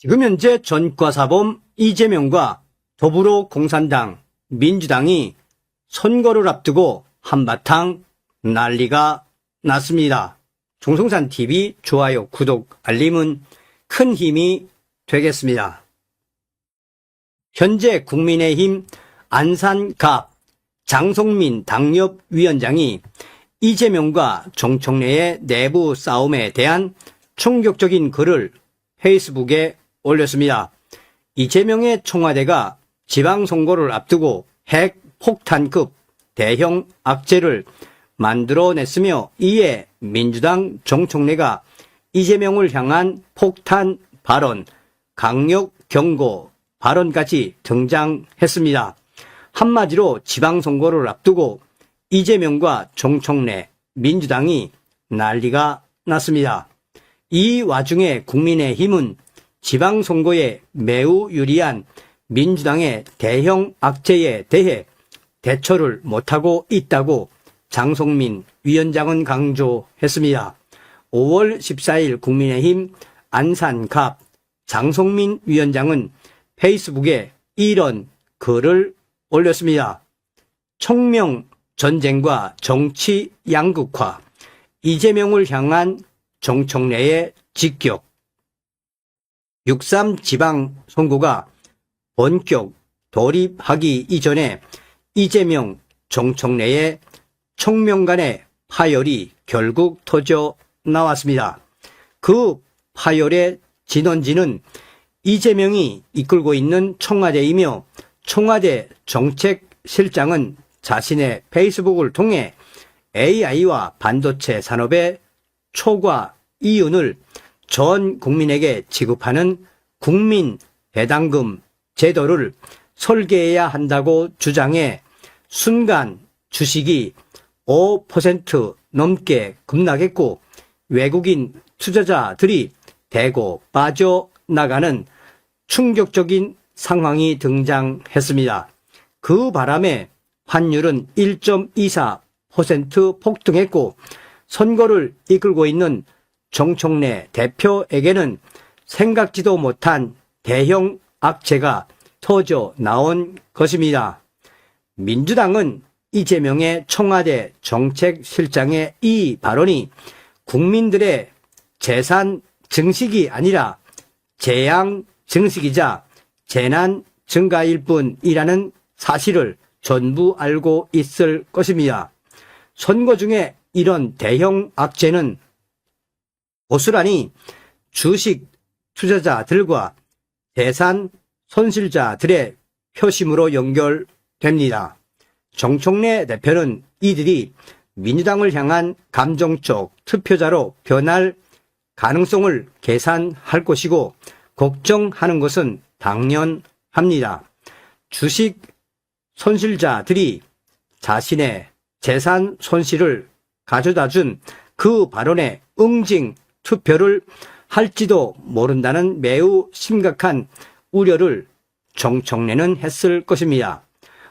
지금 현재 전과사범 이재명과 더불어공산당, 민주당이 선거를 앞두고 한바탕 난리가 났습니다. 종성산TV 좋아요, 구독, 알림은 큰 힘이 되겠습니다. 현재 국민의힘 안산갑 장성민 당협위원장이 이재명과 정청래의 내부 싸움에 대한 충격적인 글을 페이스북에 올렸습니다. 이재명의 청와대가 지방선거를 앞두고 핵폭탄급 대형 악재를 만들어냈으며 이에 민주당 정청래가 이재명을 향한 폭탄 발언, 강력 경고 발언까지 등장했습니다. 한마디로 지방선거를 앞두고 이재명과 정청래, 민주당이 난리가 났습니다. 이 와중에 국민의힘은 지방선거에 매우 유리한 민주당의 대형 악재에 대해 대처를 못하고 있다고 장성민 위원장은 강조했습니다. 5월 14일 국민의힘 안산갑 장성민 위원장은 페이스북에 이런 글을 올렸습니다. 청명 전쟁과 정치 양극화, 이재명을 향한 정청래의 직격. 6.3 지방선거가 본격 돌입하기 이전에 이재명, 정청래의 청명 간의 파열이 결국 터져 나왔습니다. 그 파열의 진원지는 이재명이 이끌고 있는 청와대이며 청와대 정책실장은 자신의 페이스북을 통해 AI와 반도체 산업의 초과 이윤을 전 국민에게 지급하는 국민 배당금 제도를 설계해야 한다고 주장해 순간 주식이 5% 넘게 급락했고 외국인 투자자들이 대거 빠져나가는 충격적인 상황이 등장했습니다. 그 바람에 환율은 1.24% 폭등했고 선거를 이끌고 있는 정청래 대표에게는 생각지도 못한 대형 악재가 터져 나온 것입니다. 민주당은 이재명의 청와대 정책실장의 이 발언이 국민들의 재산 증식이 아니라 재앙 증식이자 재난 증가일 뿐이라는 사실을 전부 알고 있을 것입니다. 선거 중에 이런 대형 악재는 고스란히 주식 투자자들과 재산 손실자들의 표심으로 연결됩니다. 정청래 대표는 이들이 민주당을 향한 감정적 투표자로 변할 가능성을 계산할 것이고 걱정하는 것은 당연합니다. 주식 손실자들이 자신의 재산 손실을 가져다 준 그 발언에 응징 투표를 할지도 모른다는 매우 심각한 우려를 정청래는 했을 것입니다.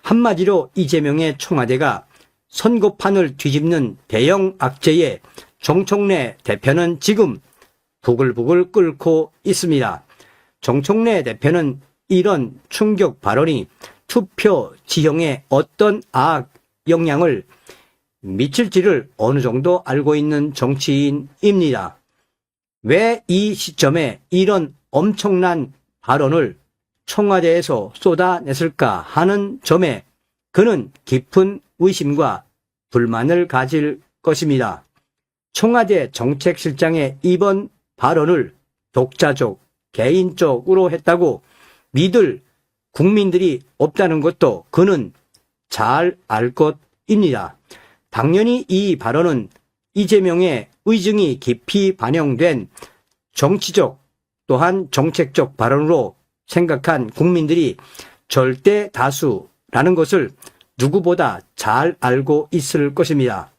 한마디로 이재명의 청와대가 선거판을 뒤집는 대형 악재에 정청래 대표는 지금 부글부글 끓고 있습니다. 정청래 대표는 이런 충격 발언이 투표 지형에 어떤 악영향을 미칠지를 어느 정도 알고 있는 정치인입니다. 왜 이 시점에 이런 엄청난 발언을 청와대에서 쏟아냈을까 하는 점에 그는 깊은 의심과 불만을 가질 것입니다. 청와대 정책실장의 이번 발언을 독자적, 개인적으로 했다고 믿을 국민들이 없다는 것도 그는 잘 알 것입니다. 당연히 이 발언은 이재명의 의중이 깊이 반영된 정치적 또한 정책적 발언으로 생각한 국민들이 절대 다수라는 것을 누구보다 잘 알고 있을 것입니다.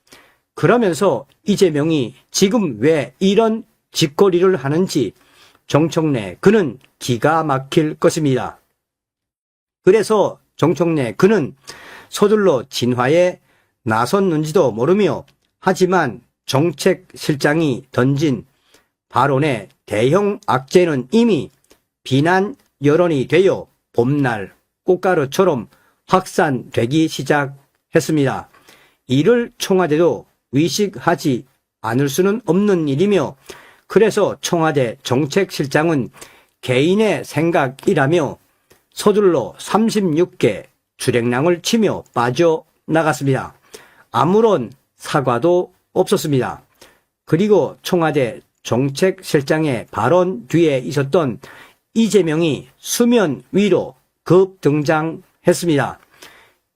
그러면서 이재명이 지금 왜 이런 짓거리를 하는지 정청래 그는 기가 막힐 것입니다. 그래서 정청래 그는 서둘러 진화에 나섰는지도 모르며 하지만 정책실장이 던진 발언의 대형 악재는 이미 비난 여론이 되어 봄날 꽃가루처럼 확산되기 시작했습니다. 이를 청와대도 의식하지 않을 수는 없는 일이며, 그래서 청와대 정책실장은 개인의 생각이라며 서둘러 36개 주랭랑을 치며 빠져나갔습니다. 아무런 사과도 없었습니다. 그리고 청와대 정책실장의 발언 뒤에 있었던 이재명이 수면 위로 급 등장했습니다.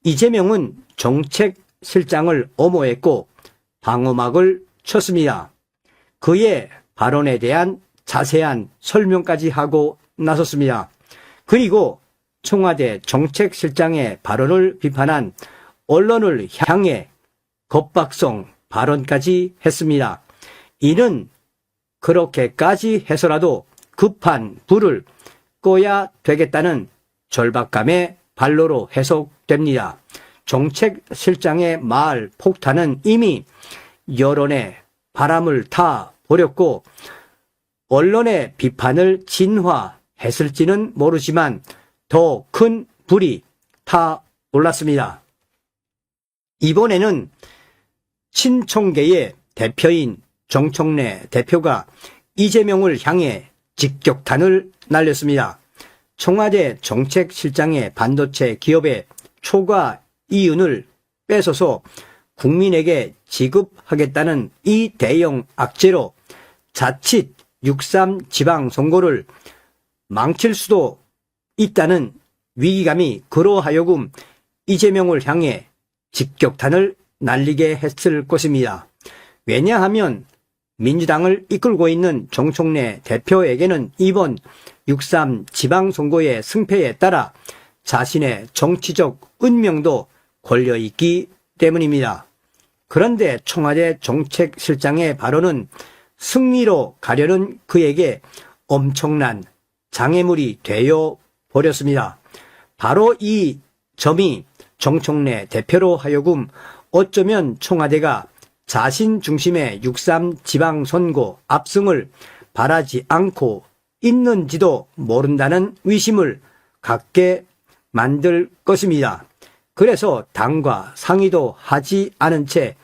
이재명은 정책실장을 엄호했고 방어막을 쳤습니다. 그의 발언에 대한 자세한 설명까지 하고 나섰습니다. 그리고 청와대 정책실장의 발언을 비판한 언론을 향해 겁박성 발언까지 했습니다. 이는 그렇게까지 해서라도 급한 불을 꺼야 되겠다는 절박감의 발로로 해석됩니다. 정책실장의 말 폭탄은 이미 여론의 바람을 타 버렸고 언론의 비판을 진화했을지는 모르지만 더 큰 불이 타 올랐습니다. 이번에는 친청계의 대표인 정청래 대표가 이재명을 향해 직격탄을 날렸습니다. 청와대 정책실장의 반도체 기업의 초과 이윤을 뺏어서 국민에게 지급하겠다는 이 대형 악재로 자칫 6.3 지방선거를 망칠 수도 있다는 위기감이 그러하여금 이재명을 향해 직격탄을 날리게 했을 것입니다. 왜냐하면 민주당을 이끌고 있는 정청래 대표에게는 이번 6.3 지방선거의 승패에 따라 자신의 정치적 운명도 걸려있기 때문입니다. 그런데 청와대 정책실장의 발언은 승리로 가려는 그에게 엄청난 장애물이 되어 버렸습니다. 바로 이 점이 정청래 대표로 하여금 어쩌면 청와대가 자신 중심의 6.3 지방선거 압승을 바라지 않고 있는지도 모른다는 의심을 갖게 만들 것입니다. 그래서 당과 상의도 하지 않은 채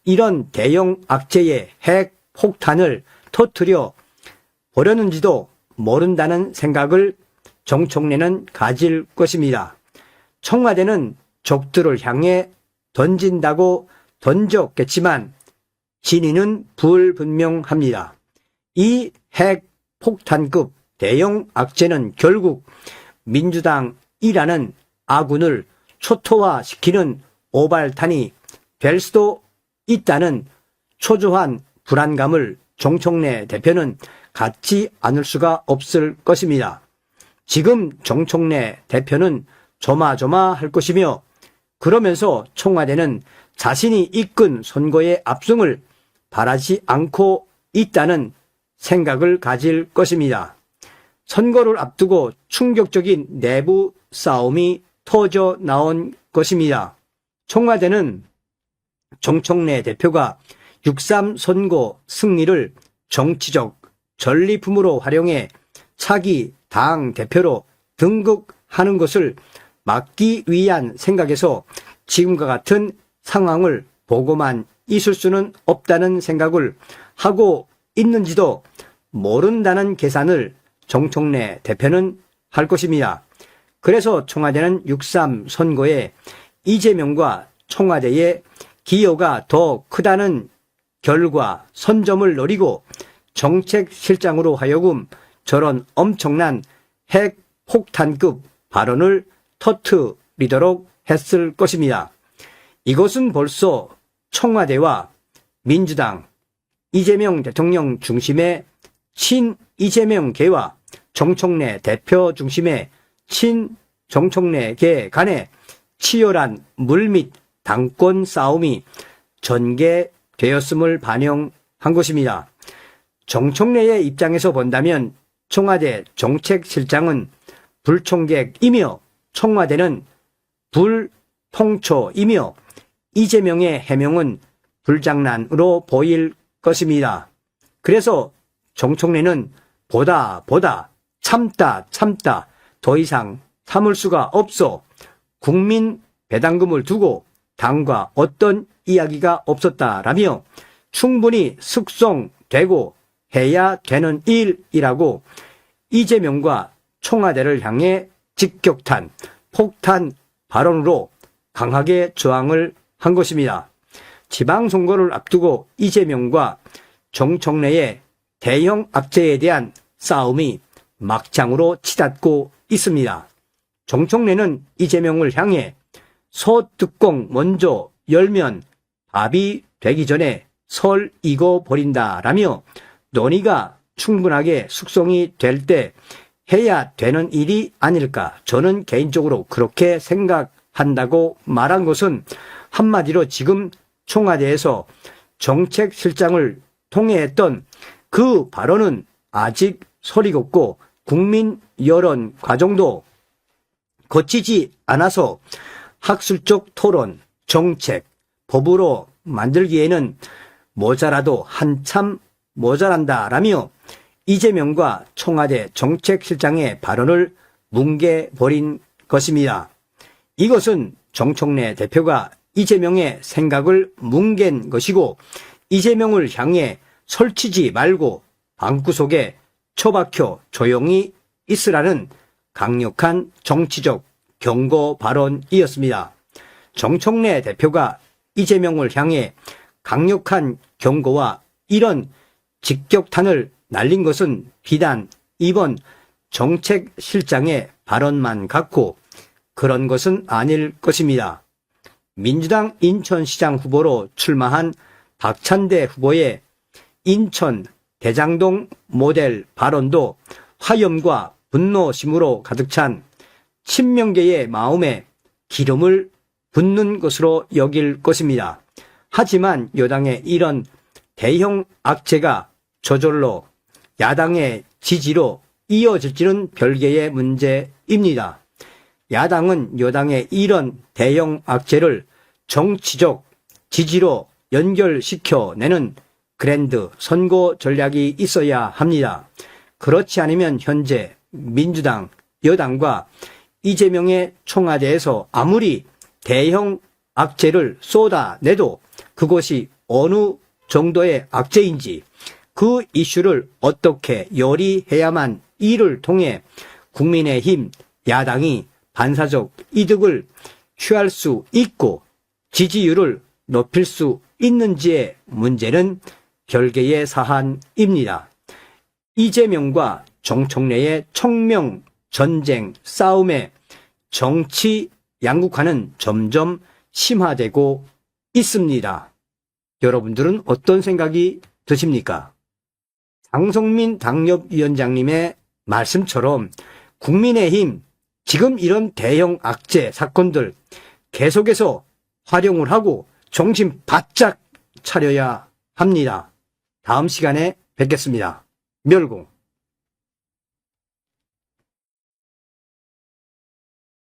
이런 대형 악재의 핵 폭탄을 터뜨려 버렸는지도 모른다는 생각을 정청래는 가질 것입니다. 청와대는 적들을 향해 던진다고 던졌겠지만 진위는 불분명합니다. 이 핵 폭탄급 대형 악재는 결국 민주당이라는 아군을 초토화시키는 오발탄이 될 수도 있다는 초조한 불안감을 정청래 대표는 갖지 않을 수가 없을 것입니다. 지금 정청래 대표는 조마조마할 것이며 그러면서 청와대는 자신이 이끈 선거의 압승을 바라지 않고 있다는 생각을 가질 것입니다. 선거를 앞두고 충격적인 내부 싸움이 터져 나온 것입니다. 청와대는 정청래 대표가 6.3 선거 승리를 정치적 전리품으로 활용해 차기 당 대표로 등극하는 것을 막기 위한 생각에서 지금과 같은 상황을 보고만 있을 수는 없다는 생각을 하고 있는지도 모른다는 계산을 정청래 대표는 할 것입니다. 그래서 청와대는 6.3 선거에 이재명과 청와대의 기여가 더 크다는 결과 선점을 노리고 정책실장으로 하여금 저런 엄청난 핵폭탄급 발언을 터뜨리도록 했을 것입니다. 이것은 벌써 청와대와 민주당, 이재명 대통령 중심의 친이재명계와 정청래 대표 중심의 친정청래계 간의 치열한 물밑 당권 싸움이 전개되었음을 반영한 것입니다. 정청래의 입장에서 본다면 청와대 정책실장은 불총객이며 청와대는 불통초이며 이재명의 해명은 불장난으로 보일 것입니다. 그래서 정청래는 보다 참다 더 이상 참을 수가 없어. 국민 배당금을 두고 당과 어떤 이야기가 없었다라며 충분히 숙성되고 해야 되는 일이라고 이재명과 청와대를 향해 직격탄, 폭탄 발언으로 강하게 저항을 한 것입니다. 지방선거를 앞두고 이재명과 정청래의 대형 악재에 대한 싸움이 막장으로 치닫고 있습니다. 정청래는 이재명을 향해 소뚜껑 먼저 열면 밥이 되기 전에 설 익어버린다라며 논의가 충분하게 숙성이 될 때 해야 되는 일이 아닐까, 저는 개인적으로 그렇게 생각한다고 말한 것은 한마디로 지금 청와대에서 정책실장을 통해 했던 그 발언은 아직 설익없고 국민 여론 과정도 거치지 않아서 학술적 토론, 정책, 법으로 만들기에는 모자라도 한참 모자란다라며 이재명과 청와대 정책실장의 발언을 뭉개버린 것입니다. 이것은 정청래 대표가 이재명의 생각을 뭉갠 것이고 이재명을 향해 설치지 말고 방구석에 처박혀 조용히 있으라는 강력한 정치적 경고 발언이었습니다. 정청래 대표가 이재명을 향해 강력한 경고와 이런 직격탄을 날린 것은 비단 이번 정책실장의 발언만 같고 그런 것은 아닐 것입니다. 민주당 인천시장 후보로 출마한 박찬대 후보의 인천 대장동 모델 발언도 화염과 분노심으로 가득 찬 친명계의 마음에 기름을 붓는 것으로 여길 것입니다. 하지만 여당의 이런 대형 악재가 저절로 야당의 지지로 이어질지는 별개의 문제입니다. 야당은 여당의 이런 대형 악재를 정치적 지지로 연결시켜내는 그랜드 선거 전략이 있어야 합니다. 그렇지 않으면 현재 민주당, 여당과 이재명의 청와대에서 아무리 대형 악재를 쏟아내도 그것이 어느 정도의 악재인지 그 이슈를 어떻게 요리해야만 이를 통해 국민의힘 야당이 반사적 이득을 취할 수 있고 지지율을 높일 수 있는지의 문제는 별개의 사안입니다. 이재명과 정청래의 청명 전쟁 싸움에 정치 양극화는 점점 심화되고 있습니다. 여러분들은 어떤 생각이 드십니까? 장성민 당협위원장님의 말씀처럼 국민의힘 지금 이런 대형 악재 사건들 계속해서 활용을 하고 정신 바짝 차려야 합니다. 다음 시간에 뵙겠습니다. 멸공.